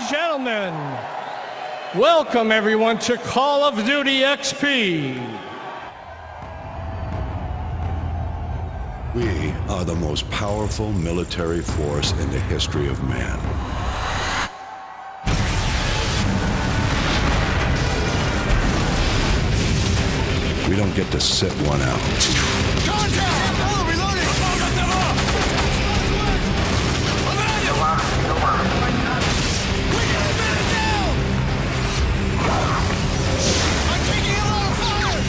gentlemen, welcome everyone to Call of Duty XP. We are the most powerful military force in the history of man. We don't get to sit one out. Contact! Reloading! We got a man down! I'm taking a lot of fire!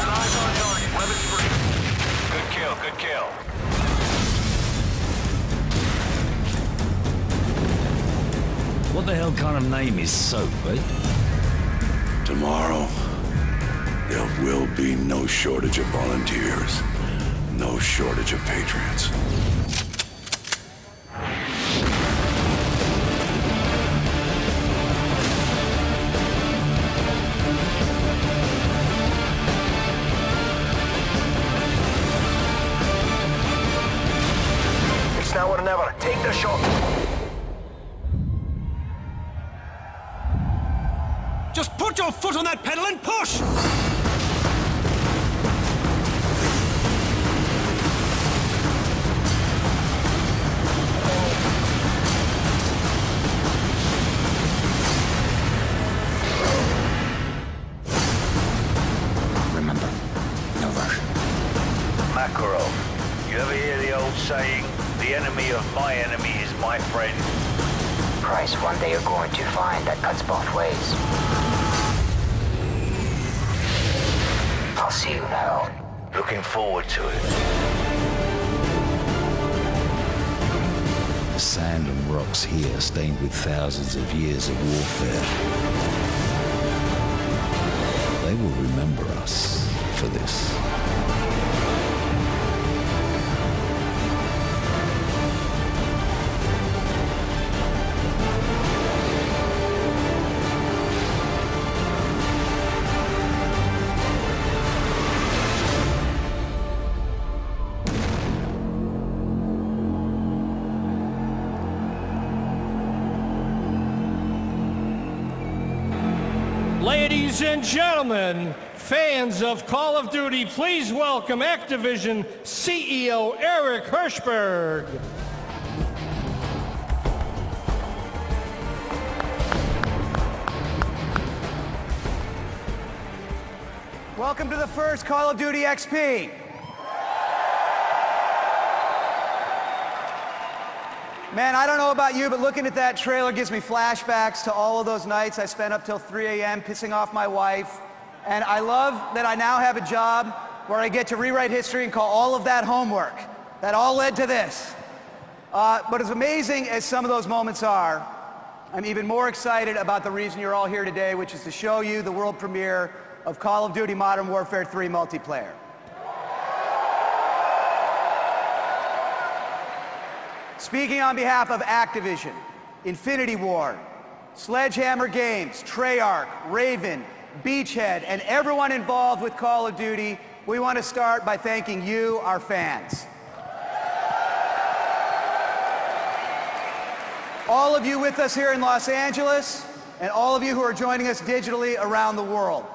Eyes on target, weapons free. Good kill, good kill. What the hell kind of name is Soap, eh? Tomorrow, there will be no shortage of volunteers, no shortage of patriots. It's now or never. Take the shot. Just put your foot on that pedal and push! Remember, no rush. Makarov, you ever hear the old saying, the enemy of my enemy is my friend? Price, one day you're going to find that cuts both ways. I'll see you now. Looking forward to it. The sand and rocks here stained with thousands of years of warfare. They will remember us for this. Ladies and gentlemen, fans of Call of Duty, please welcome Activision CEO Eric Hirshberg. Welcome to the first Call of Duty XP. Man, I don't know about you, but looking at that trailer gives me flashbacks to all of those nights I spent up till 3 a.m. pissing off my wife. And I love that I now have a job where I get to rewrite history and call all of that homework. That all led to this. But as amazing as some of those moments are, I'm even more excited about the reason you're all here today, which is to show you the world premiere of Call of Duty Modern Warfare 3 multiplayer. Speaking on behalf of Activision, Infinity Ward, Sledgehammer Games, Treyarch, Raven, Beachhead, and everyone involved with Call of Duty, we want to start by thanking you, our fans. All of you with us here in Los Angeles, and all of you who are joining us digitally around the world.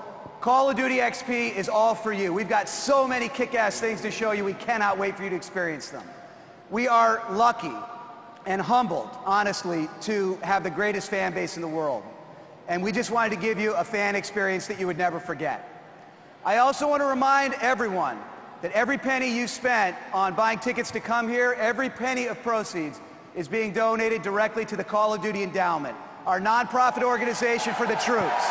Call of Duty XP is all for you. We've got so many kick-ass things to show you, we cannot wait for you to experience them. We are lucky and humbled, honestly, to have the greatest fan base in the world. And we just wanted to give you a fan experience that you would never forget. I also want to remind everyone that every penny you spent on buying tickets to come here, every penny of proceeds is being donated directly to the Call of Duty Endowment, our nonprofit organization for the troops.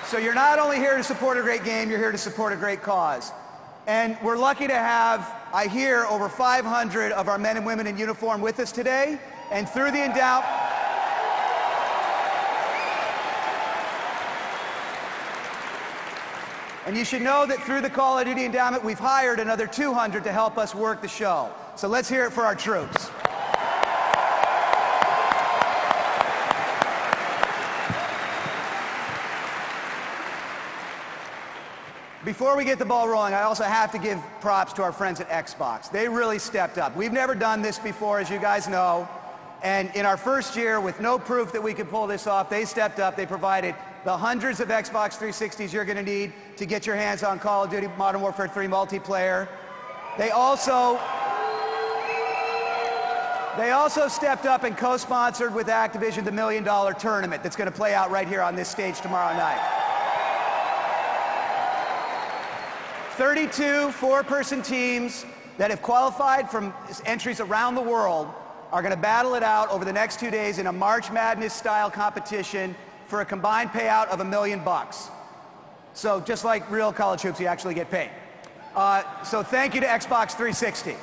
So you're not only here to support a great game, you're here to support a great cause. And we're lucky to have, I hear, over 500 of our men and women in uniform with us today. And through the endowment... And you should know that through the Call of Duty Endowment, we've hired another 200 to help us work the show. So let's hear it for our troops. Before we get the ball rolling, I also have to give props to our friends at Xbox. They really stepped up. We've never done this before, as you guys know. And in our first year, with no proof that we could pull this off, they stepped up. They provided the hundreds of Xbox 360s you're going to need to get your hands on Call of Duty Modern Warfare 3 multiplayer. They also stepped up and co-sponsored with Activision the $1 Million Tournament that's going to play out right here on this stage tomorrow night. 32 four-person teams that have qualified from entries around the world are going to battle it out over the next 2 days in a March Madness-style competition for a combined payout of $1 million. So just like real college hoops, you actually get paid. So thank you to Xbox 360.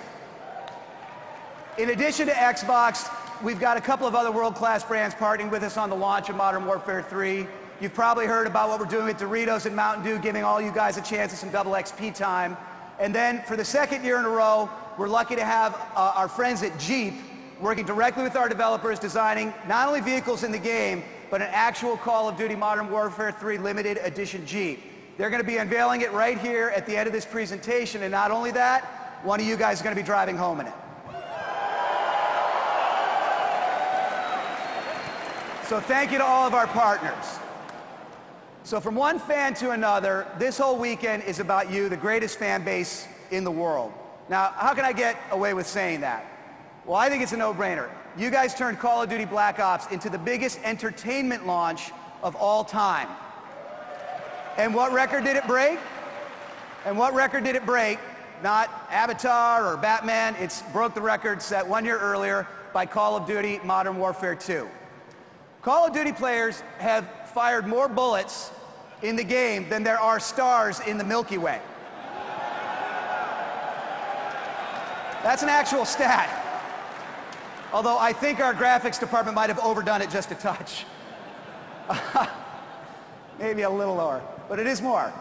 In addition to Xbox, we've got a couple of other world-class brands partnering with us on the launch of Modern Warfare 3. You've probably heard about what we're doing with Doritos and Mountain Dew, giving all you guys a chance at some double XP time. And then for the second year in a row, we're lucky to have our friends at Jeep working directly with our developers, designing not only vehicles in the game, but an actual Call of Duty Modern Warfare 3 limited edition Jeep. They're going to be unveiling it right here at the end of this presentation, and not only that, one of you guys is going to be driving home in it. So thank you to all of our partners. So from one fan to another, this whole weekend is about you, the greatest fan base in the world. Now, how can I get away with saying that? Well, I think it's a no-brainer. You guys turned Call of Duty Black Ops into the biggest entertainment launch of all time. And what record did it break? Not Avatar or Batman. It broke the record set 1 year earlier by Call of Duty Modern Warfare 2. Call of Duty players have fired more bullets in the game than there are stars in the Milky Way. That's an actual stat. Although I think our graphics department might have overdone it just a touch. Maybe a little lower, but it is more.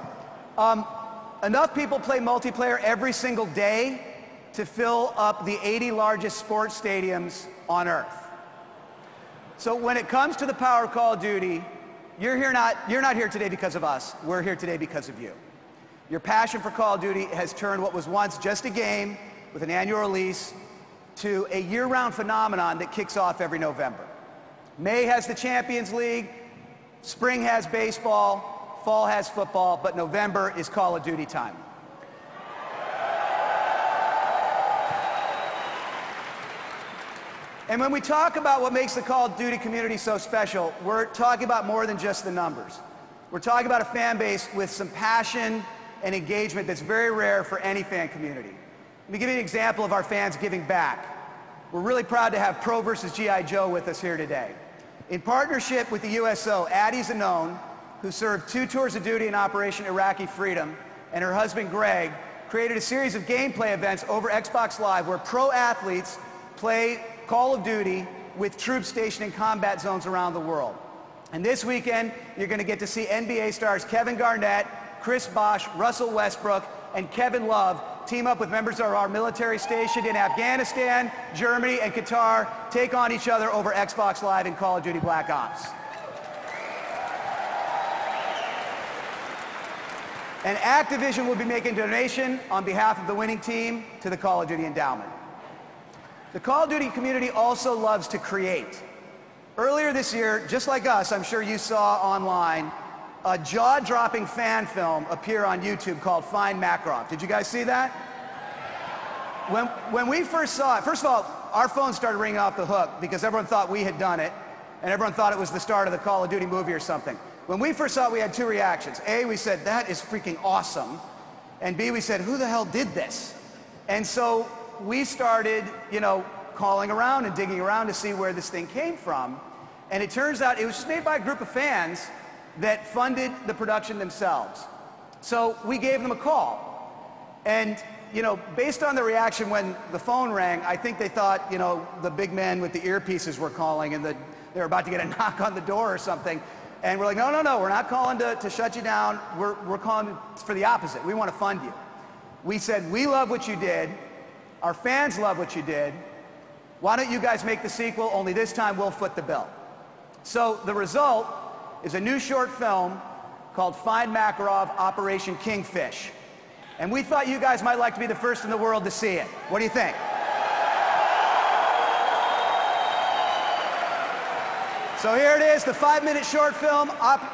Enough people play multiplayer every single day to fill up the 80 largest sports stadiums on Earth. So when it comes to the power of Call of Duty, you're not here today because of us. We're here today because of you. Your passion for Call of Duty has turned what was once just a game with an annual release to a year-round phenomenon that kicks off every November. May has the Champions League, spring has baseball, fall has football, but November is Call of Duty time. And when we talk about what makes the Call of Duty community so special, we're talking about more than just the numbers. We're talking about a fan base with some passion and engagement that's very rare for any fan community. Let me give you an example of our fans giving back. We're really proud to have Pro vs. G.I. Joe with us here today. In partnership with the USO, Addie Zanone, who served 2 tours of duty in Operation Iraqi Freedom, and her husband Greg, created a series of gameplay events over Xbox Live where pro athletes play Call of Duty with troops stationed in combat zones around the world. And this weekend, you're going to get to see NBA stars Kevin Garnett, Chris Bosh, Russell Westbrook, and Kevin Love team up with members of our military stationed in Afghanistan, Germany, and Qatar, take on each other over Xbox Live and Call of Duty Black Ops. And Activision will be making a donation on behalf of the winning team to the Call of Duty Endowment. The Call of Duty community also loves to create. Earlier this year, just like us, I'm sure you saw online, a jaw-dropping fan film appear on YouTube called Find Makarov. Did you guys see that? When we first saw it, first of all, our phone started ringing off the hook because everyone thought we had done it, and everyone thought it was the start of the Call of Duty movie or something. When we first saw it, we had 2 reactions. A, we said, that is freaking awesome. And B, we said, who the hell did this? And so we started, calling around and digging around to see where this thing came from. And it turns out it was just made by a group of fans that funded the production themselves. So we gave them a call. And, based on the reaction when the phone rang, I think they thought, the big men with the earpieces were calling and they were about to get a knock on the door or something. And we're like, no, we're not calling to shut you down. We're calling for the opposite. We want to fund you. We said, we love what you did. Our fans love what you did. Why don't you guys make the sequel, only this time we'll foot the bill. So the result is a new short film called Find Makarov Operation Kingfish. And we thought you guys might like to be the first in the world to see it. What do you think? So here it is, the 5-minute short film,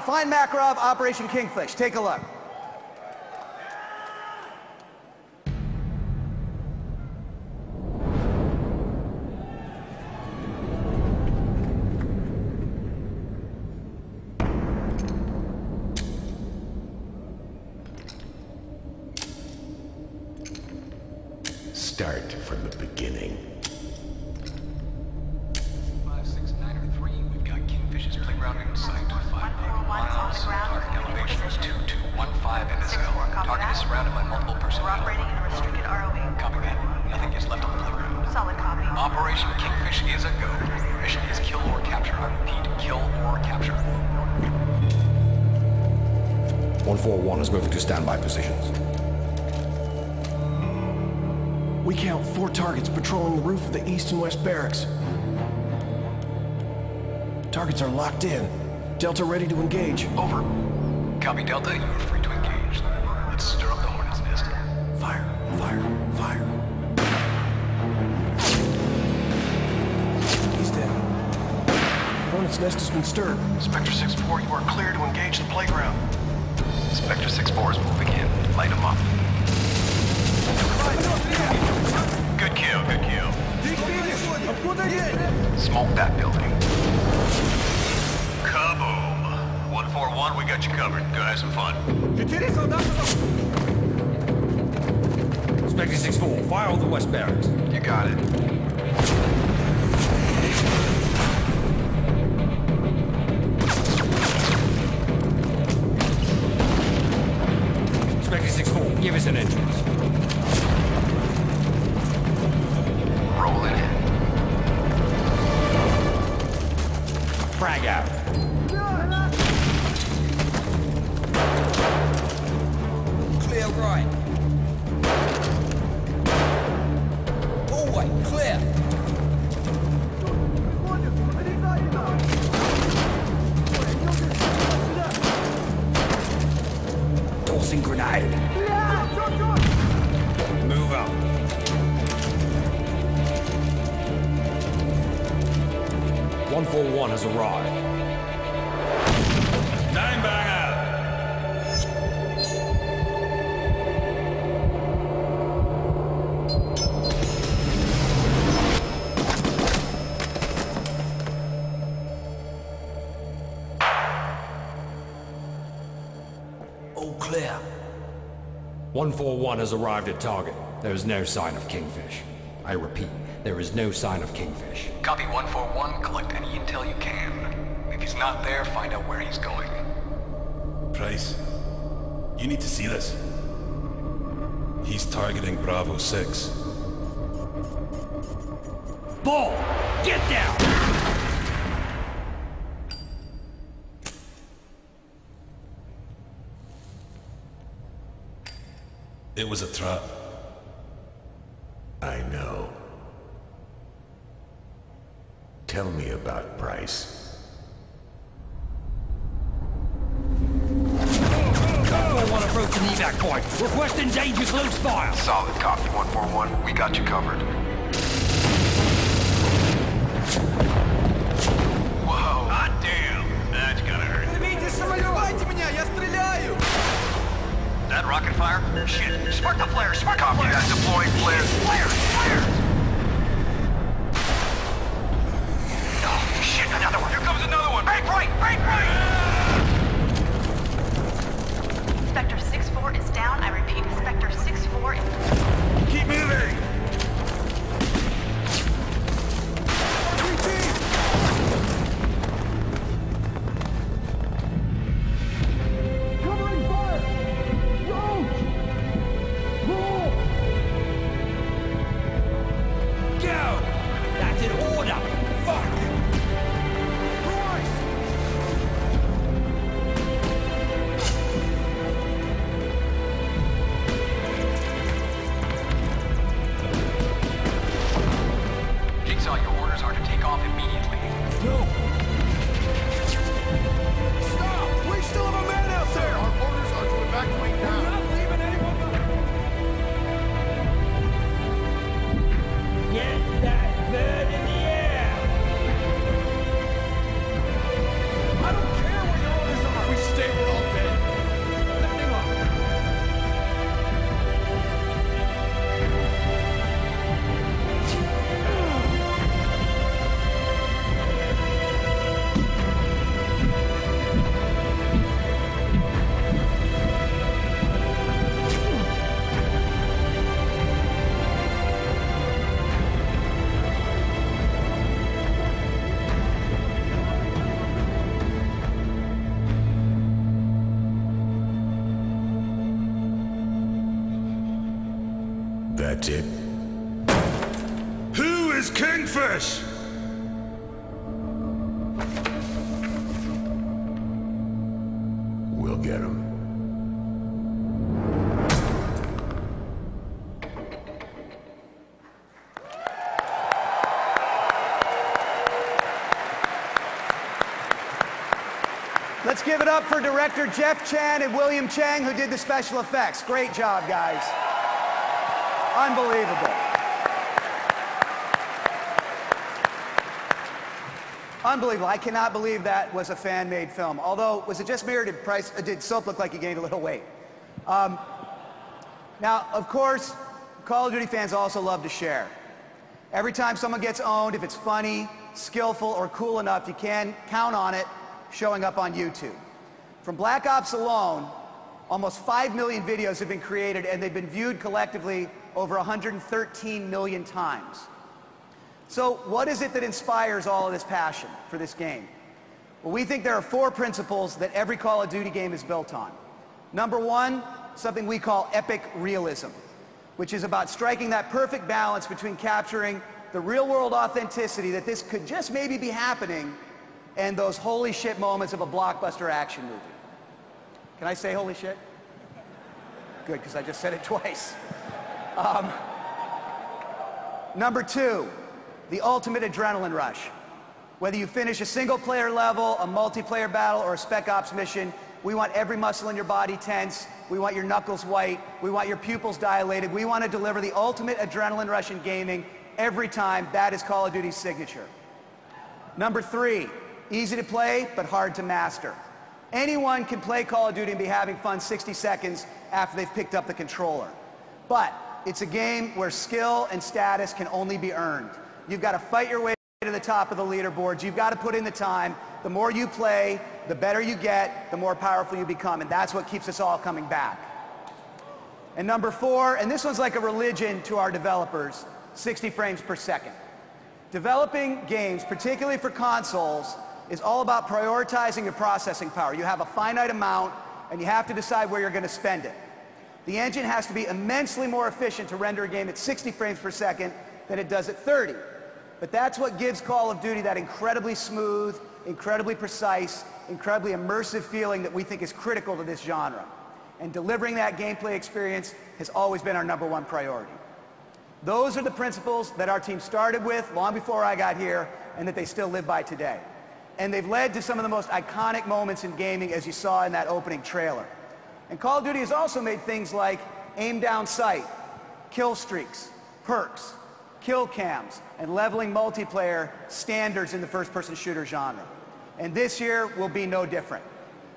Find Makarov Operation Kingfish. Take a look. Start from the beginning. 56903, we've got Kingfish's playground in sight. 5 miles. Target elevation is 2215 in the zone. Target is surrounded by multiple personnel. We're operating in a restricted ROE. Copy that. Nothing is left on the playground. Solid copy. Operation Kingfish is a go. Mission is kill or capture. I repeat, kill or capture. 141 is moving to standby positions. We count 4 targets patrolling the roof of the east and west barracks. Targets are locked in. Delta ready to engage. Over. Copy Delta, you are free to engage. Let's stir up the hornet's nest. Fire, fire, fire. He's dead. Hornet's nest has been stirred. Spectre 6-4, you are clear to engage the playground. Spectre 6-4 is moving in. Light him up. Good kill, good kill. Smoke that building. Kaboom. 141, we got you covered. Go have some fun. Spectre 6-4, fire on the west barracks. You got it. Spectre 6-4, give us an entrance. Rolling in. Frag out. Clear right. Hallway, clear. Tossing grenade. Move up. "141 has arrived. Nine bang out. All clear. 141 has arrived at target. There is no sign of Kingfish. I repeat, there is no sign of Kingfish. Copy 141, collect any intel you can. If he's not there, find out where he's going. Price, you need to see this. He's targeting Bravo 6. Ball! Get down! It was a trap. I know. Tell me about Price. 141 approaching evac point. Requesting dangerous loose fire. Solid copy, 141. We got you covered. Whoa. Hot damn. That's gotta hurt. That rocket fire? Shit. Spark the flare. Spark the flare. Copy that. Deploying flares. Flares. Flares. Oh, shit. Another one. Here comes another one. Break right. Break right. Spectre 6-4 is down. I repeat, Spectre 6-4 is... Keep moving! Covering fire! Roach! Pull! Go! That's an order! Fuck! Price! That's it. Who is Kingfish? We'll get him. Let's give it up for director Jeff Chan and William Chang, who did the special effects. Great job, guys. Unbelievable. Unbelievable. I cannot believe that was a fan-made film. Although, was it just me or did Soap look like he gained a little weight? Now, of course, Call of Duty fans also love to share. Every time someone gets owned, if it's funny, skillful, or cool enough, you can count on it showing up on YouTube. From Black Ops alone, almost 5 million videos have been created, and they've been viewed collectively over 113 million times. So what is it that inspires all of this passion for this game? Well, we think there are 4 principles that every Call of Duty game is built on. Number 1, something we call epic realism, which is about striking that perfect balance between capturing the real-world authenticity that this could just maybe be happening and those holy shit moments of a blockbuster action movie. Can I say holy shit? Good, because I just said it twice. Number 2, the ultimate adrenaline rush. Whether you finish a single-player level, a multiplayer battle, or a Spec Ops mission, we want every muscle in your body tense. We want your knuckles white. We want your pupils dilated. We want to deliver the ultimate adrenaline rush in gaming every time. That is Call of Duty's signature. Number 3, easy to play, but hard to master. Anyone can play Call of Duty and be having fun 60 seconds after they've picked up the controller. But it's a game where skill and status can only be earned. You've got to fight your way to the top of the leaderboards. You've got to put in the time. The more you play, the better you get, the more powerful you become, and that's what keeps us all coming back. And number 4, and this one's like a religion to our developers, 60 frames per second. Developing games, particularly for consoles, is all about prioritizing your processing power. You have a finite amount, and you have to decide where you're going to spend it. The engine has to be immensely more efficient to render a game at 60 frames per second than it does at 30. But that's what gives Call of Duty that incredibly smooth, incredibly precise, incredibly immersive feeling that we think is critical to this genre. And delivering that gameplay experience has always been our number 1 priority. Those are the principles that our team started with long before I got here, and that they still live by today. And they've led to some of the most iconic moments in gaming, as you saw in that opening trailer. And Call of Duty has also made things like aim down sight, kill streaks, perks, kill cams, and leveling multiplayer standards in the first-person shooter genre. And this year will be no different.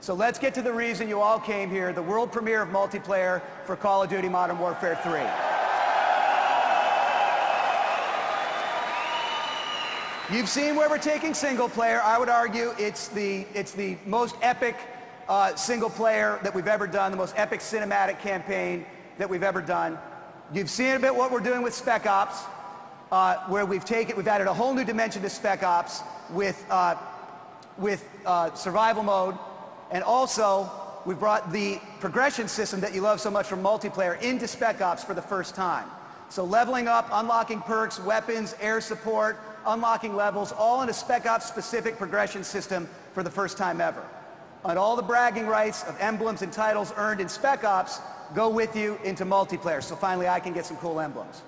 So let's get to the reason you all came here, the world premiere of multiplayer for Call of Duty Modern Warfare 3. You've seen where we're taking single player. I would argue it's the most epic single player that we've ever done, the most epic cinematic campaign that we've ever done. You've seen a bit what we're doing with Spec Ops, where we've added a whole new dimension to Spec Ops with survival mode, and also we've brought the progression system that you love so much from multiplayer into Spec Ops for the first time. So leveling up, unlocking perks, weapons, air support, unlocking levels, all in a Spec Ops specific progression system for the first time ever. And all the bragging rights of emblems and titles earned in Spec Ops go with you into multiplayer, so finally I can get some cool emblems.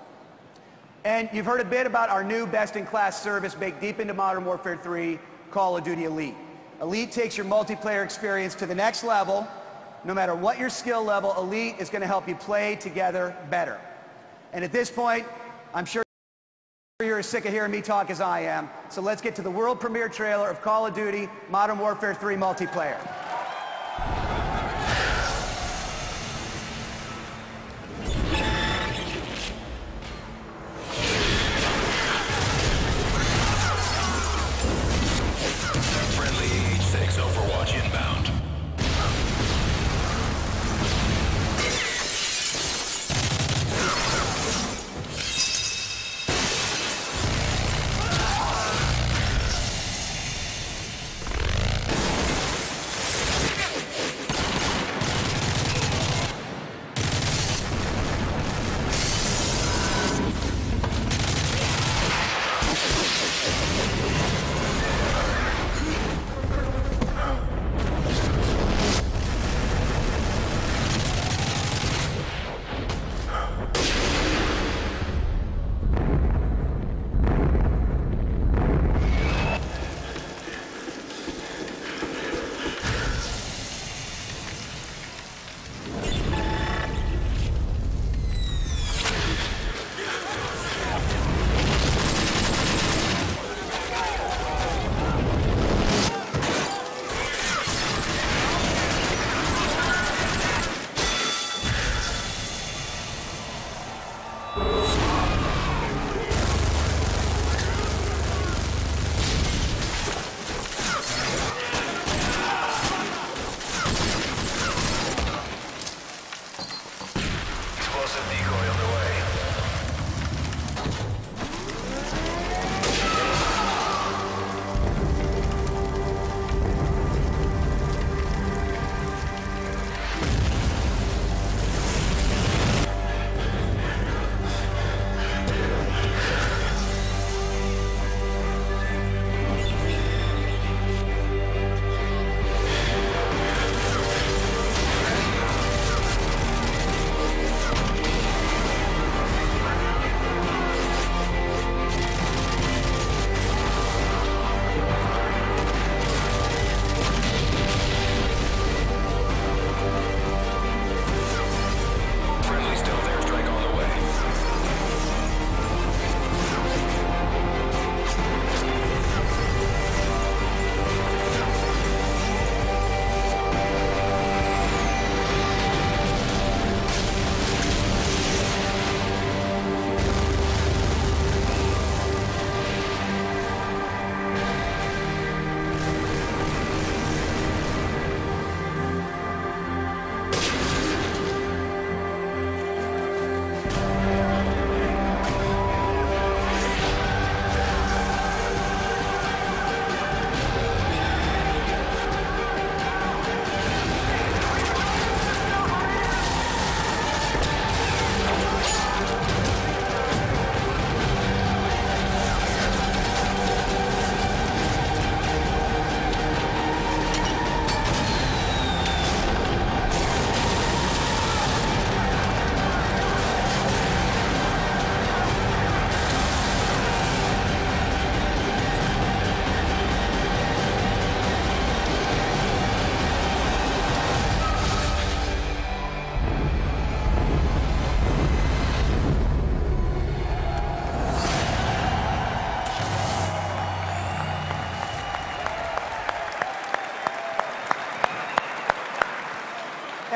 And you've heard a bit about our new best-in-class service baked deep into Modern Warfare 3, Call of Duty Elite. Elite takes your multiplayer experience to the next level. No matter what your skill level, Elite is going to help you play together better. And at this point, I'm sure you're as sick of hearing me talk as I am, so let's get to the world premiere trailer of Call of Duty Modern Warfare 3 multiplayer. Friendly H6 Overwatch inbound.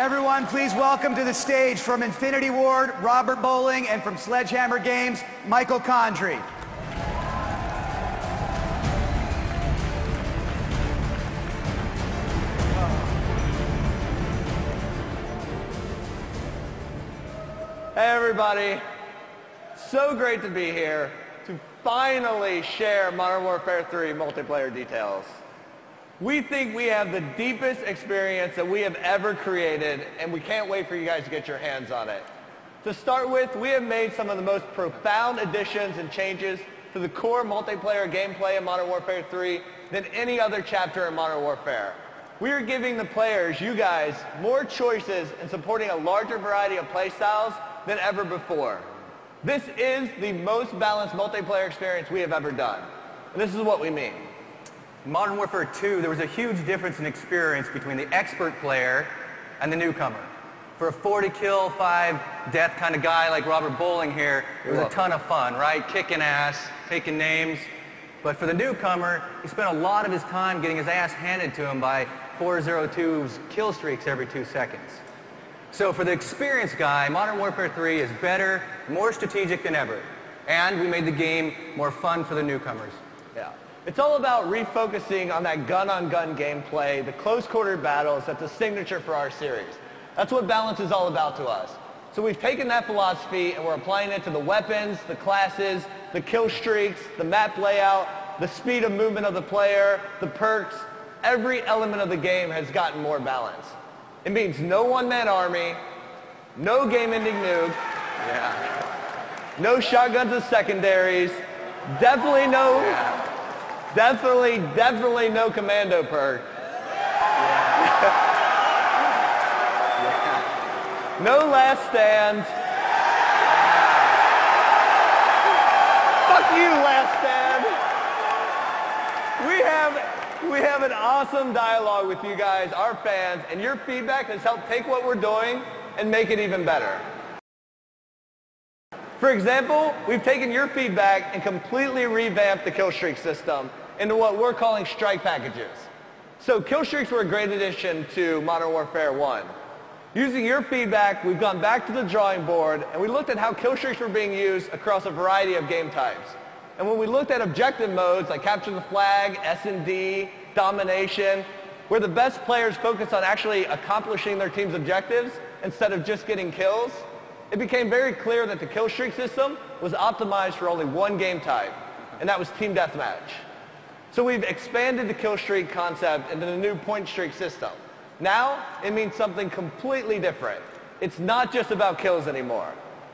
Everyone, please welcome to the stage from Infinity Ward, Robert Bowling, and from Sledgehammer Games, Michael Condrey. Hey everybody, so great to be here to finally share Modern Warfare 3 multiplayer details. We think we have the deepest experience that we have ever created, and we can't wait for you guys to get your hands on it. To start with, we have made some of the most profound additions and changes to the core multiplayer gameplay in Modern Warfare 3 than any other chapter in Modern Warfare. We are giving the players, you guys, more choices and supporting a larger variety of playstyles than ever before. This is the most balanced multiplayer experience we have ever done. And this is what we mean. In Modern Warfare 2, there was a huge difference in experience between the expert player and the newcomer. For a 40-kill, 5-death kind of guy like Robert Bowling here, it was a ton of fun, right? Kicking ass, taking names. But for the newcomer, he spent a lot of his time getting his ass handed to him by 402's kill streaks every 2 seconds. So for the experienced guy, Modern Warfare 3 is better, more strategic than ever. And we made the game more fun for the newcomers. Yeah. It's all about refocusing on that gun-on-gun gameplay, the close-quarter battles that's a signature for our series. That's what balance is all about to us. So we've taken that philosophy and we're applying it to the weapons, the classes, the kill streaks, the map layout, the speed of movement of the player, the perks. Every element of the game has gotten more balance. It means no one-man army, no game-ending nuke, no shotguns as secondaries, definitely no... Definitely no commando perk. No last stand. Fuck you, last stand. We have an awesome dialogue with you guys, our fans, and your feedback has helped take what we're doing and make it even better. For example, we've taken your feedback and completely revamped the kill streak system into what we're calling strike packages. So kill streaks were a great addition to Modern Warfare 1. Using your feedback, we've gone back to the drawing board and we looked at how kill streaks were being used across a variety of game types. And when we looked at objective modes like capture the flag, S&D, domination, where the best players focus on actually accomplishing their team's objectives instead of just getting kills, it became very clear that the kill streak system was optimized for only one game type, and that was team deathmatch. So we've expanded the kill streak concept into the new point streak system. Now, it means something completely different. It's not just about kills anymore.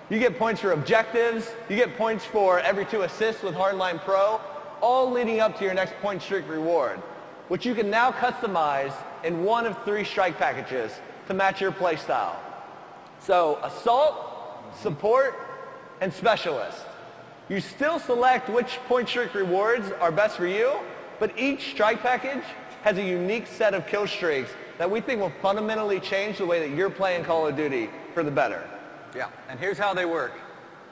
You get points for objectives, you get points for every 2 assists with Hardline Pro, all leading up to your next point streak reward, which you can now customize in one of 3 strike packages to match your play style. So, Assault, Support, and Specialist. You still select which point streak rewards are best for you, but each strike package has a unique set of kill streaks that we think will fundamentally change the way that you're playing Call of Duty for the better. Yeah, and here's how they work.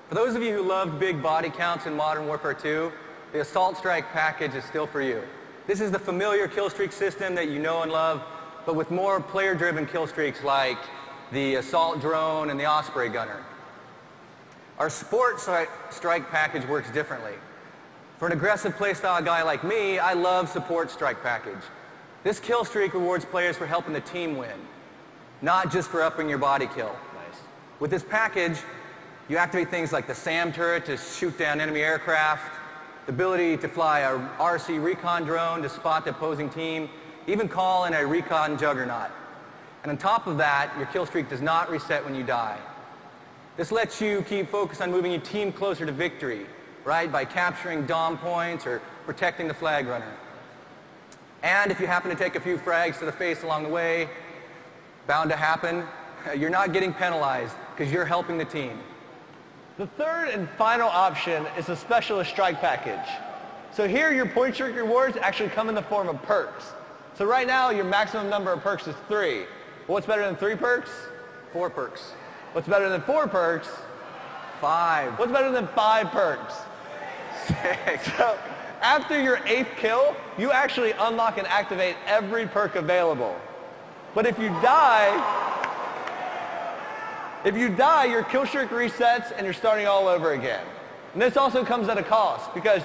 For those of you who loved big body counts in Modern Warfare 2, the Assault Strike package is still for you. This is the familiar kill streak system that you know and love, but with more player-driven kill streaks like the Assault Drone and the Osprey Gunner. Our Sport Strike package works differently. For an aggressive playstyle guy like me, I love Support Strike package. This kill streak rewards players for helping the team win, not just for upping your body kill. Nice. With this package, you activate things like the SAM turret to shoot down enemy aircraft, the ability to fly a RC recon drone to spot the opposing team, even call in a recon juggernaut. And on top of that, your kill streak does not reset when you die. This lets you keep focused on moving your team closer to victory, right, by capturing dom points or protecting the flag runner. And if you happen to take a few frags to the face along the way, bound to happen, you're not getting penalized because you're helping the team. The third and final option is the Specialist Strike package. So here your point streak rewards actually come in the form of perks. So right now your maximum number of perks is 3. Well, what's better than 3 perks? 4 perks. What's better than 4 perks? 5. What's better than 5 perks? 6. So after your 8th kill, you actually unlock and activate every perk available. But if you die, If you die, your kill streak resets and you're starting all over again. And this also comes at a cost because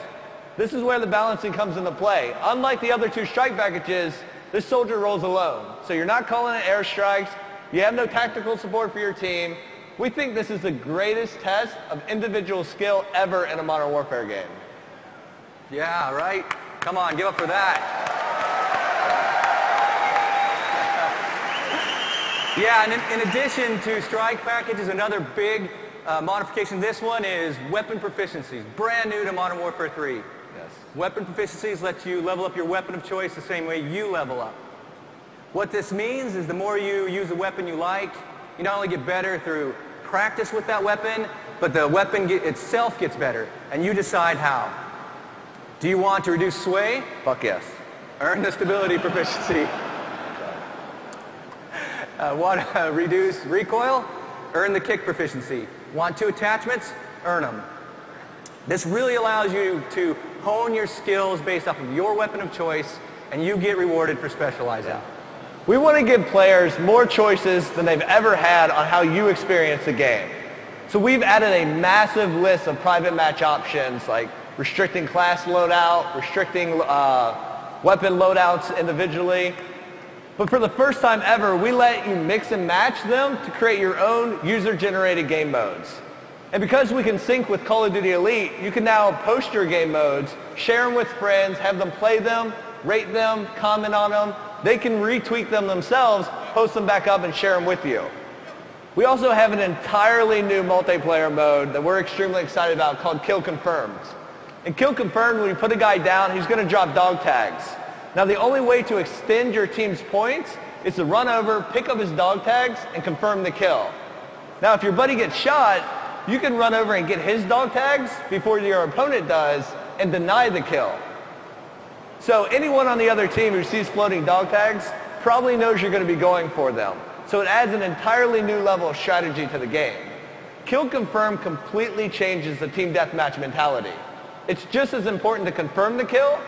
this is where the balancing comes into play. Unlike the other two strike packages, this soldier rolls alone. So you're not calling in airstrikes. You have no tactical support for your team. We think this is the greatest test of individual skill ever in a Modern Warfare game. Yeah, right? Come on, give up for that. Yeah, and in addition to strike packages, another big modification, this one is weapon proficiencies. Brand new to Modern Warfare 3. Yes. Weapon proficiencies let you level up your weapon of choice the same way you level up. What this means is the more you use a weapon you like, you not only get better through practice with that weapon, but the weapon itself gets better, and you decide how. Do you want to reduce sway? Fuck yes. Earn the stability proficiency. Want to reduce recoil? Earn the kick proficiency. Want 2 attachments? Earn them. This really allows you to hone your skills based off of your weapon of choice, and you get rewarded for specializing. Yeah. We want to give players more choices than they've ever had on how you experience the game. So we've added a massive list of private match options like restricting class loadout, restricting weapon loadouts individually. But for the first time ever, we let you mix and match them to create your own user-generated game modes. And because we can sync with Call of Duty Elite, you can now post your game modes, share them with friends, have them play them, rate them, comment on them. They can retweet them themselves, post them back up, and share them with you. We also have an entirely new multiplayer mode that we're extremely excited about called Kill Confirmed. In Kill Confirmed, when you put a guy down, he's going to drop dog tags. Now, the only way to extend your team's points is to run over, pick up his dog tags, and confirm the kill. Now, if your buddy gets shot, you can run over and get his dog tags before your opponent does and deny the kill. So anyone on the other team who sees floating dog tags probably knows you're going to be going for them. So it adds an entirely new level of strategy to the game. Kill Confirm completely changes the team deathmatch mentality. It's just as important to confirm the kill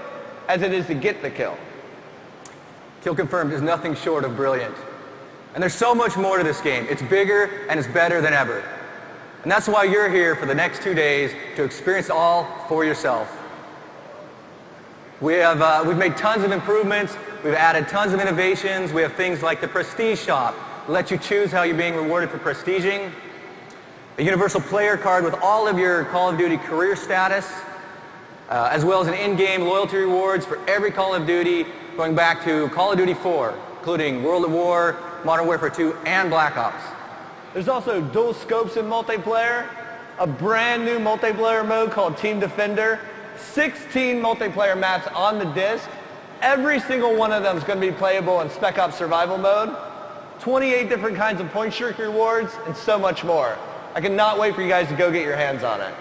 as it is to get the kill. Kill Confirmed is nothing short of brilliant. And there's so much more to this game. It's bigger and it's better than ever. And that's why you're here for the next 2 days to experience it all for yourself. We've made tons of improvements. We've added tons of innovations. We have things like the Prestige Shop that lets you choose how you're being rewarded for prestiging. A universal player card with all of your Call of Duty career status, as well as an in-game loyalty rewards for every Call of Duty going back to Call of Duty 4, including World at War, Modern Warfare 2, and Black Ops. There's also dual scopes in multiplayer, a brand new multiplayer mode called Team Defender, 16 multiplayer maps on the disc. Every single one of them is going to be playable in Spec Ops Survival Mode, 28 different kinds of point streak rewards, and so much more. I cannot wait for you guys to go get your hands on it.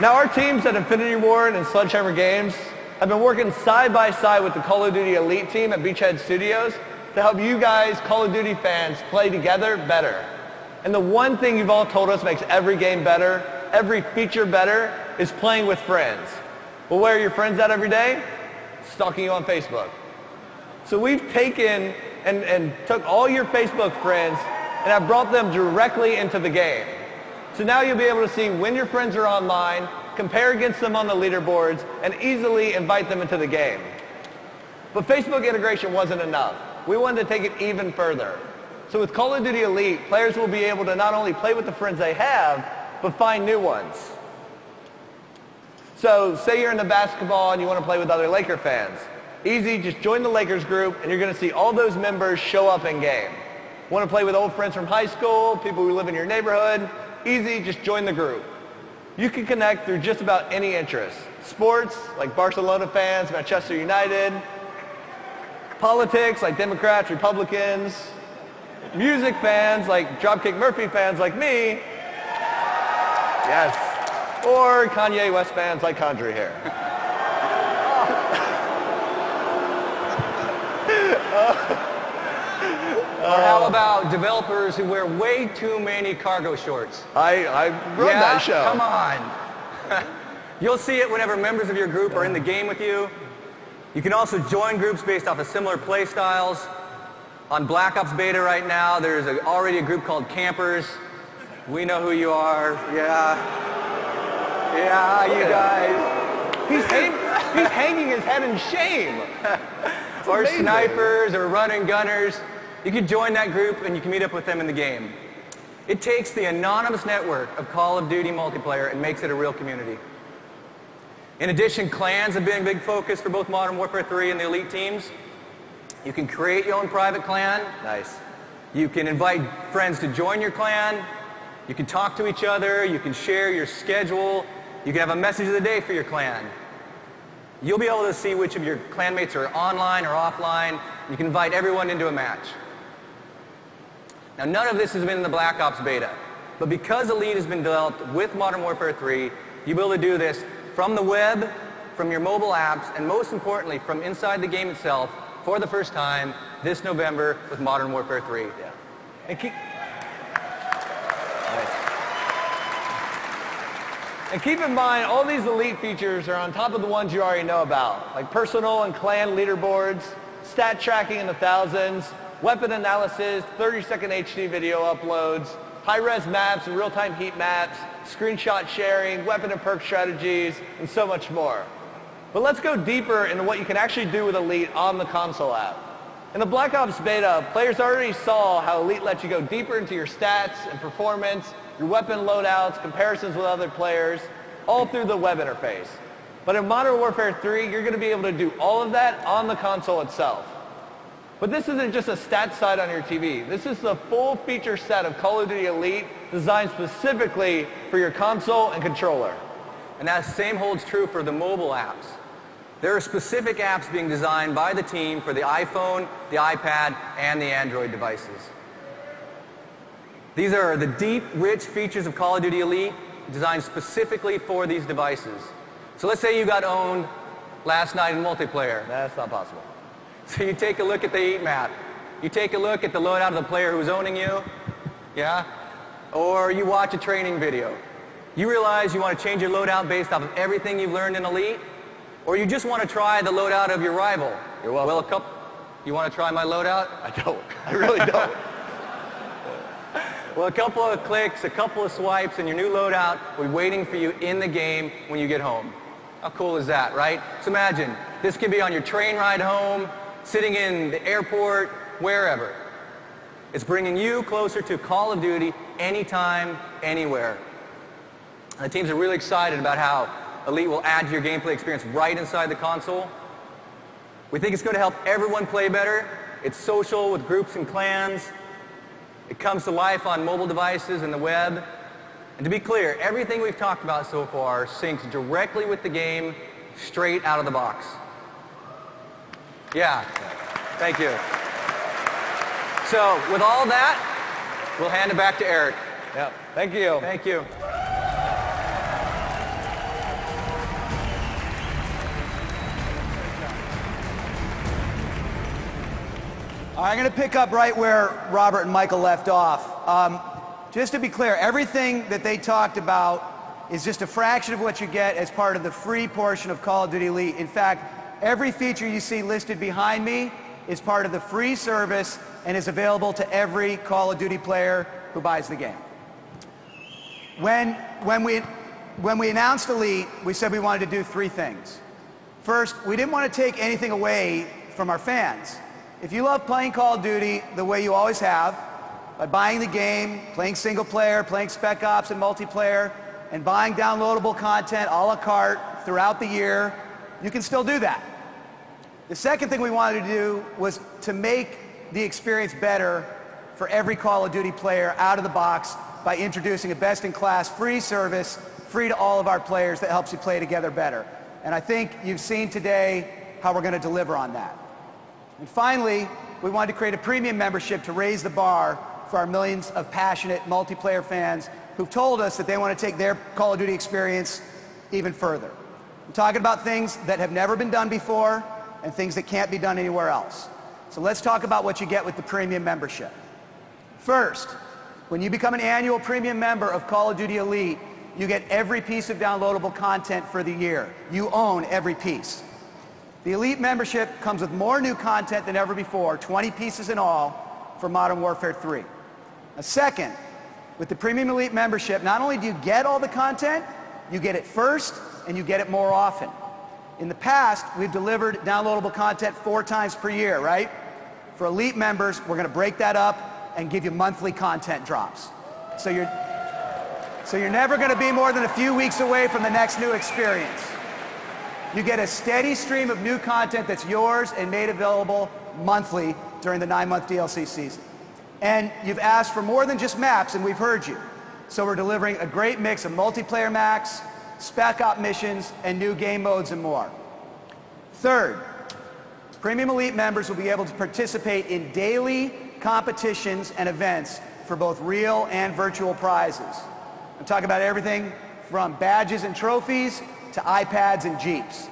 Now, our teams at Infinity Ward and Sledgehammer Games have been working side by side with the Call of Duty Elite team at Beachhead Studios to help you guys, Call of Duty fans, play together better. And the one thing you've all told us makes every game better, every feature better, is playing with friends. Well, where are your friends at every day? Stalking you on Facebook. So we've taken and took all your Facebook friends and have brought them directly into the game. So now you'll be able to see when your friends are online, compare against them on the leaderboards, and easily invite them into the game. But Facebook integration wasn't enough. We wanted to take it even further. So with Call of Duty Elite, players will be able to not only play with the friends they have, but find new ones. So say you're into basketball and you want to play with other Laker fans. Easy, just join the Lakers group and you're going to see all those members show up in game. Want to play with old friends from high school, people who live in your neighborhood? Easy, just join the group. You can connect through just about any interest. Sports, like Barcelona fans, Manchester United. Politics, like Democrats, Republicans. Music fans, like Dropkick Murphy fans like me. Yes. Or Kanye West fans like Condry here. Or how about developers who wear way too many cargo shorts? I run that show. Come on. You'll see it whenever members of your group are in the game with you. You can also join groups based off of similar play styles. On Black Ops Beta right now, there's already a group called Campers. We know who you are. Yeah. Yeah, you guys. He's hanging his head in shame. Or amazing. Snipers or running gunners. You can join that group and you can meet up with them in the game. It takes the anonymous network of Call of Duty multiplayer and makes it a real community. In addition, clans have been a big focus for both Modern Warfare 3 and the Elite teams. You can create your own private clan. Nice. You can invite friends to join your clan. You can talk to each other. You can share your schedule. You can have a message of the day for your clan. You'll be able to see which of your clanmates are online or offline. You can invite everyone into a match. Now, none of this has been in the Black Ops Beta, but because Elite has been developed with Modern Warfare 3, you'll be able to do this from the web, from your mobile apps, and most importantly, from inside the game itself for the first time this November with Modern Warfare 3. Yeah. And keep in mind, all these Elite features are on top of the ones you already know about, like personal and clan leaderboards, stat tracking in the thousands, weapon analysis, 30-second HD video uploads, high-res maps and real-time heat maps, screenshot sharing, weapon and perk strategies, and so much more. But let's go deeper into what you can actually do with Elite on the console app. In the Black Ops Beta, players already saw how Elite lets you go deeper into your stats and performance, your weapon loadouts, comparisons with other players, all through the web interface. But in Modern Warfare 3, you're going to be able to do all of that on the console itself. But this isn't just a stats site on your TV. This is the full feature set of Call of Duty Elite designed specifically for your console and controller. And that same holds true for the mobile apps. There are specific apps being designed by the team for the iPhone, the iPad, and the Android devices. These are the deep, rich features of Call of Duty Elite designed specifically for these devices. So let's say you got owned last night in multiplayer. That's not possible. So you take a look at the heat map. You take a look at the loadout of the player who's owning you. Yeah? Or you watch a training video. You realize you want to change your loadout based off of everything you've learned in Elite. Or you just want to try the loadout of your rival. You're welcome. Well, you want to try my loadout? I don't. I really don't. Well, a couple of clicks, a couple of swipes, and your new loadout will be waiting for you in the game when you get home. How cool is that, right? So imagine, this can be on your train ride home, sitting in the airport, wherever. It's bringing you closer to Call of Duty anytime, anywhere. And the teams are really excited about how Elite will add to your gameplay experience right inside the console. We think it's going to help everyone play better. It's social with groups and clans. It comes to life on mobile devices and the web. And to be clear, everything we've talked about so far syncs directly with the game, straight out of the box. Yeah, thank you. So with all that, we'll hand it back to Eric. Yeah, thank you. Thank you. I'm going to pick up right where Robert and Michael left off. Just to be clear, everything that they talked about is just a fraction of what you get as part of the free portion of Call of Duty Elite. In fact, every feature you see listed behind me is part of the free service and is available to every Call of Duty player who buys the game. When we announced Elite, we said we wanted to do three things. First, we didn't want to take anything away from our fans. If you love playing Call of Duty the way you always have, by buying the game, playing single player, playing Spec Ops and multiplayer, and buying downloadable content a la carte throughout the year, you can still do that. The second thing we wanted to do was to make the experience better for every Call of Duty player out of the box by introducing a best-in-class free service, free to all of our players, that helps you play together better. And I think you've seen today how we're going to deliver on that. And finally, we wanted to create a premium membership to raise the bar for our millions of passionate multiplayer fans who've told us that they want to take their Call of Duty experience even further. I'm talking about things that have never been done before and things that can't be done anywhere else. So let's talk about what you get with the premium membership. First, when you become an annual premium member of Call of Duty Elite, you get every piece of downloadable content for the year. You own every piece. The Elite membership comes with more new content than ever before, 20 pieces in all for Modern Warfare 3. Now, second, with the Premium Elite membership, not only do you get all the content, you get it first and you get it more often. In the past, we've delivered downloadable content 4 times per year, right? For Elite members, we're going to break that up and give you monthly content drops. So you're never going to be more than a few weeks away from the next new experience. You get a steady stream of new content that's yours and made available monthly during the 9-month DLC season. And you've asked for more than just maps, and we've heard you. So we're delivering a great mix of multiplayer maps, spec op missions, and new game modes and more. Third, Premium Elite members will be able to participate in daily competitions and events for both real and virtual prizes. I'm talking about everything from badges and trophies to iPads and Jeeps.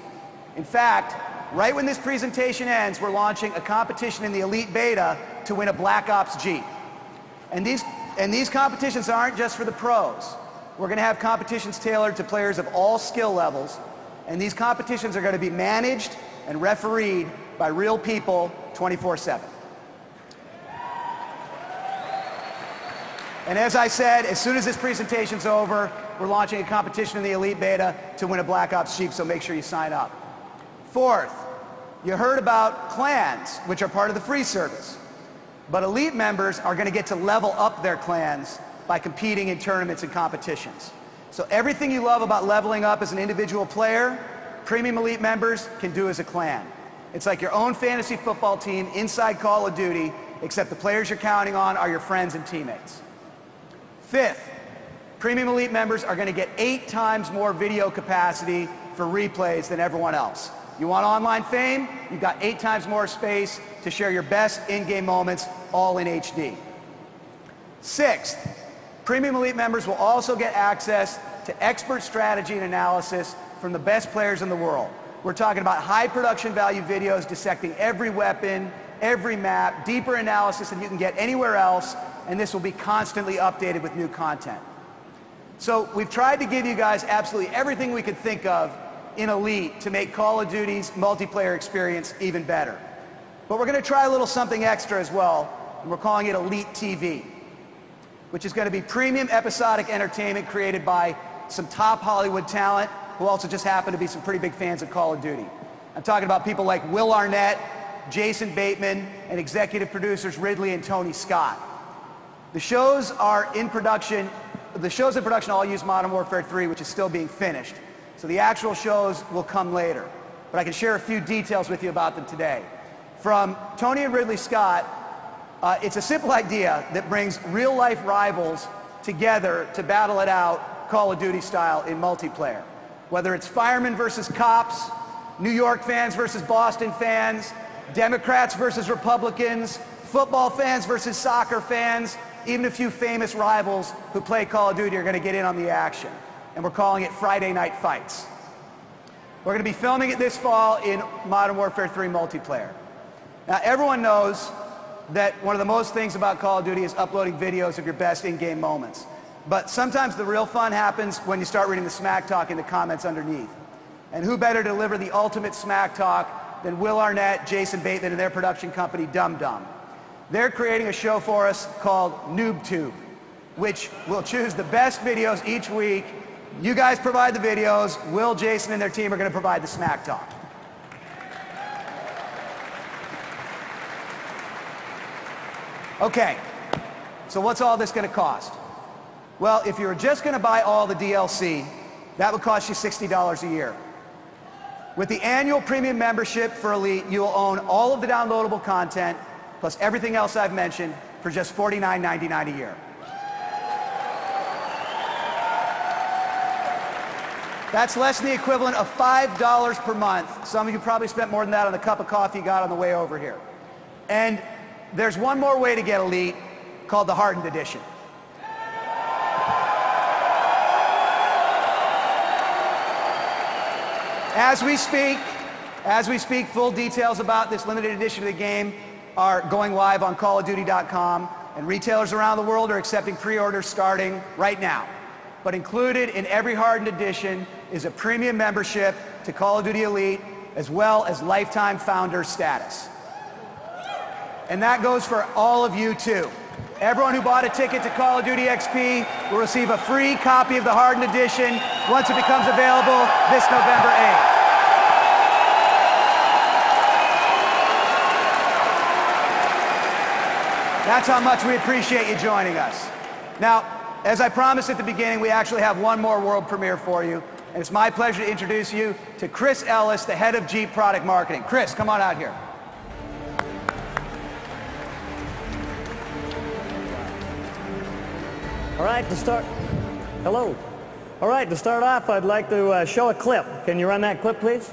In fact, right when this presentation ends, we're launching a competition in the Elite Beta to win a Black Ops Jeep. And these competitions aren't just for the pros. We're going to have competitions tailored to players of all skill levels, and these competitions are going to be managed and refereed by real people 24/7. And as I said, as soon as this presentation's over, we're launching a competition in the Elite Beta to win a Black Ops Jeep, so make sure you sign up. Fourth, you heard about clans, which are part of the free service. But Elite members are going to get to level up their clans by competing in tournaments and competitions. So everything you love about leveling up as an individual player, Premium Elite members can do as a clan. It's like your own fantasy football team inside Call of Duty, except the players you're counting on are your friends and teammates. Fifth, Premium Elite members are going to get 8 times more video capacity for replays than everyone else. You want online fame? You've got 8 times more space to share your best in-game moments, all in HD. Sixth, Premium Elite members will also get access to expert strategy and analysis from the best players in the world. We're talking about high production value videos dissecting every weapon, every map, deeper analysis than you can get anywhere else, and this will be constantly updated with new content. So we've tried to give you guys absolutely everything we could think of in Elite to make Call of Duty's multiplayer experience even better. But we're going to try a little something extra as well, and we're calling it Elite TV, which is going to be premium episodic entertainment created by some top Hollywood talent who also just happen to be some pretty big fans of Call of Duty. I'm talking about people like Will Arnett, Jason Bateman, and executive producers Ridley and Tony Scott. The shows are in production. The shows in production all use Modern Warfare 3, which is still being finished. So the actual shows will come later. But I can share a few details with you about them today. From Tony and Ridley Scott, it's a simple idea that brings real-life rivals together to battle it out Call of Duty style in multiplayer. Whether it's firemen versus cops, New York fans versus Boston fans, Democrats versus Republicans, football fans versus soccer fans, even a few famous rivals who play Call of Duty are going to get in on the action. And we're calling it Friday Night Fights. We're going to be filming it this fall in Modern Warfare 3 multiplayer. Now, everyone knows that one of the most things about Call of Duty is uploading videos of your best in-game moments. But sometimes the real fun happens when you start reading the smack talk in the comments underneath. And who better to deliver the ultimate smack talk than Will Arnett, Jason Bateman, and their production company, Dum Dum. They're creating a show for us called NoobTube, which will choose the best videos each week. You guys provide the videos. Will, Jason, and their team are going to provide the smack talk. Okay, so what's all this going to cost? Well, if you were just going to buy all the DLC, that would cost you $60 a year. With the annual premium membership for Elite, you will own all of the downloadable content, plus everything else I've mentioned, for just $49.99 a year. That's less than the equivalent of $5 per month. Some of you probably spent more than that on the cup of coffee you got on the way over here. And there's one more way to get Elite, called the Hardened Edition. As we speak, full details about this limited edition of the game are going live on CallOfDuty.com, and retailers around the world are accepting pre-orders starting right now. But included in every Hardened Edition is a premium membership to Call of Duty Elite as well as lifetime founder status. And that goes for all of you too. Everyone who bought a ticket to Call of Duty XP will receive a free copy of the Hardened Edition once it becomes available this November 8th. That's how much we appreciate you joining us. Now, as I promised at the beginning, we actually have one more world premiere for you, and it's my pleasure to introduce you to Chris Ellis, the head of Jeep Product Marketing. Chris, come on out here. All right, to start, hello. All right, to start off, I'd like to show a clip. Can you run that clip, please?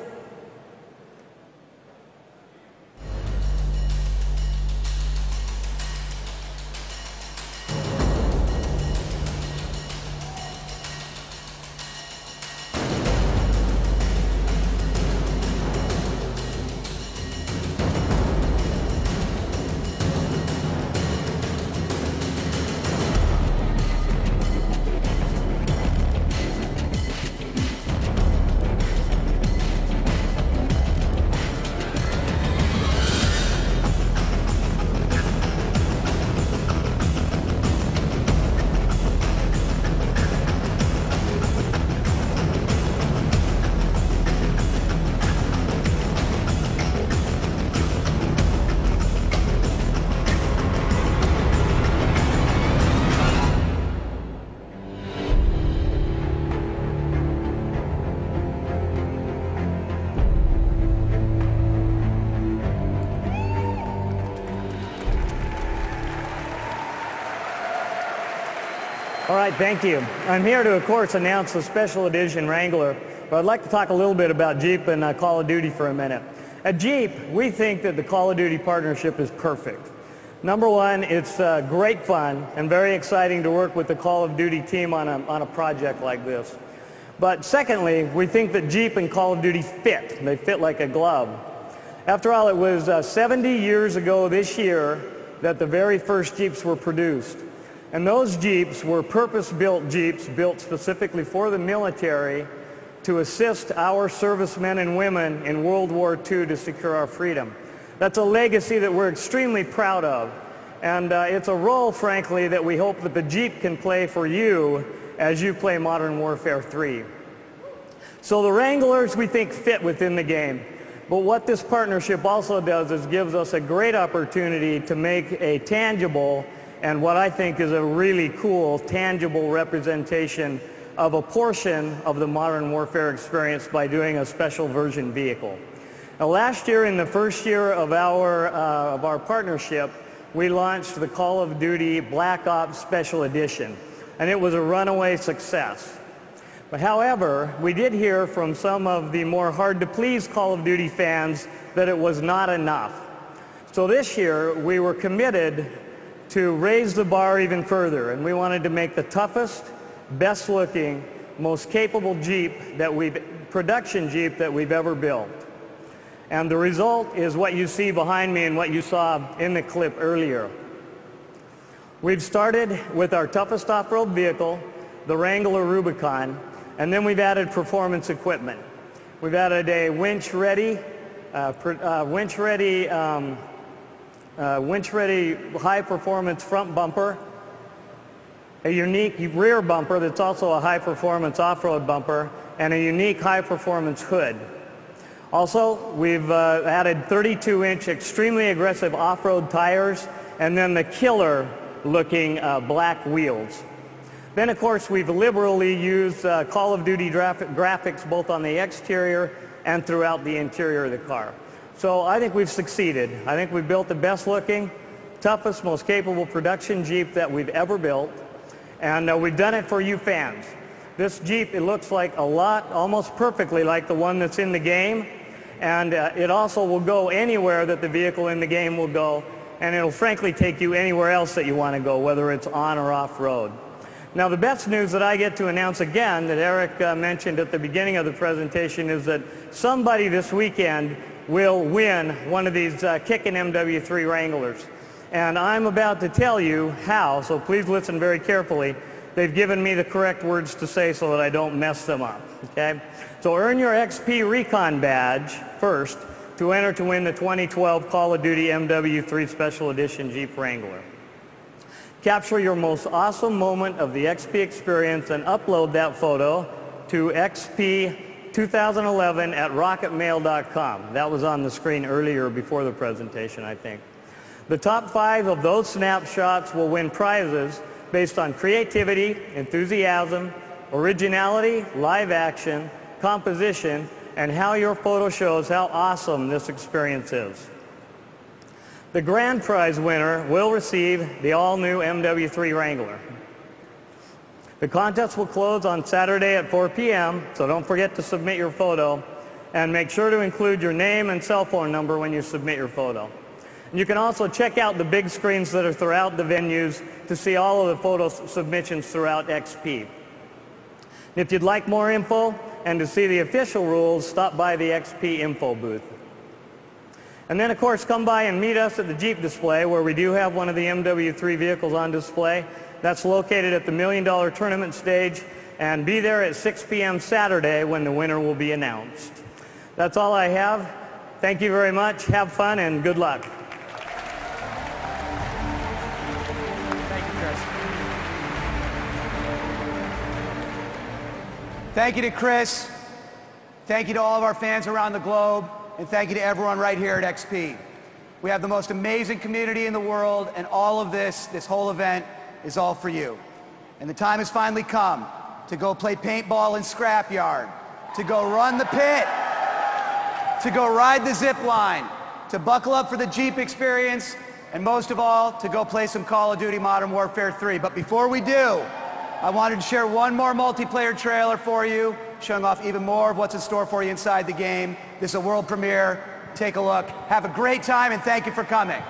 All right, thank you. I'm here to, of course, announce the Special Edition Wrangler, but I'd like to talk a little bit about Jeep and Call of Duty for a minute. At Jeep, we think that the Call of Duty partnership is perfect. Number one, it's great fun and very exciting to work with the Call of Duty team on a project like this. But secondly, we think that Jeep and Call of Duty fit. They fit like a glove. After all, it was 70 years ago this year that the very first Jeeps were produced. And those Jeeps were purpose-built Jeeps built specifically for the military to assist our servicemen and women in World War II to secure our freedom. That's a legacy that we're extremely proud of. And it's a role, frankly, that we hope that the Jeep can play for you as you play Modern Warfare 3. So the Wranglers, we think, fit within the game. But what this partnership also does is gives us a great opportunity to make a tangible and what I think is a really cool, tangible representation of a portion of the Modern Warfare experience by doing a special version vehicle. Now, last year, in the first year of our partnership, we launched the Call of Duty Black Ops Special Edition, and it was a runaway success. But however, we did hear from some of the more hard-to-please Call of Duty fans that it was not enough. So this year, we were committed to raise the bar even further, and we wanted to make the toughest, best-looking, most capable production Jeep that we've ever built. And the result is what you see behind me and what you saw in the clip earlier. We've started with our toughest off-road vehicle, the Wrangler Rubicon, and then we've added performance equipment. We've added a winch-ready high-performance front bumper, a unique rear bumper that's also a high-performance off-road bumper, and a unique high-performance hood. Also, we've added 32-inch extremely aggressive off-road tires, and then the killer-looking black wheels. Then, of course, we've liberally used Call of Duty graphics both on the exterior and throughout the interior of the car. So I think we've succeeded. I think we've built the best looking, toughest, most capable production Jeep that we've ever built. And we've done it for you fans. This Jeep, it looks like a lot, almost perfectly like the one that's in the game. And it also will go anywhere that the vehicle in the game will go. And it'll frankly take you anywhere else that you want to go, whether it's on or off road. Now, the best news that I get to announce again that Eric mentioned at the beginning of the presentation is that somebody this weekend will win one of these kickin' MW3 Wranglers. And I'm about to tell you how, so please listen very carefully. They've given me the correct words to say so that I don't mess them up, okay? So earn your XP Recon badge first to enter to win the 2012 Call of Duty MW3 Special Edition Jeep Wrangler. Capture your most awesome moment of the XP experience and upload that photo to xp2011@rocketmail.com. That was on the screen earlier before the presentation, I think. The top 5 of those snapshots will win prizes based on creativity, enthusiasm, originality, live action, composition, and how your photo shows how awesome this experience is. The grand prize winner will receive the all-new MW3 Wrangler. The contest will close on Saturday at 4 p.m., so don't forget to submit your photo, and make sure to include your name and cell phone number when you submit your photo. And you can also check out the big screens that are throughout the venues to see all of the photo submissions throughout XP. And if you'd like more info and to see the official rules, stop by the XP info booth. And then, of course, come by and meet us at the Jeep display, where we do have one of the MW3 vehicles on display. That's located at the $1 Million Tournament stage, and be there at 6 p.m. Saturday when the winner will be announced. That's all I have. Thank you very much. Have fun and good luck. Thank you to Chris. Thank you to all of our fans around the globe. And thank you to everyone right here at XP. We have the most amazing community in the world, and all of this whole event is all for you. And the time has finally come to go play paintball in Scrapyard, to go run the pit, to go ride the zip line, to buckle up for the Jeep experience, and most of all, to go play some Call of Duty Modern Warfare 3. But before we do, I wanted to share one more multiplayer trailer for you, showing off even more of what's in store for you inside the game. This is a world premiere. Take a look. Have a great time, and thank you for coming.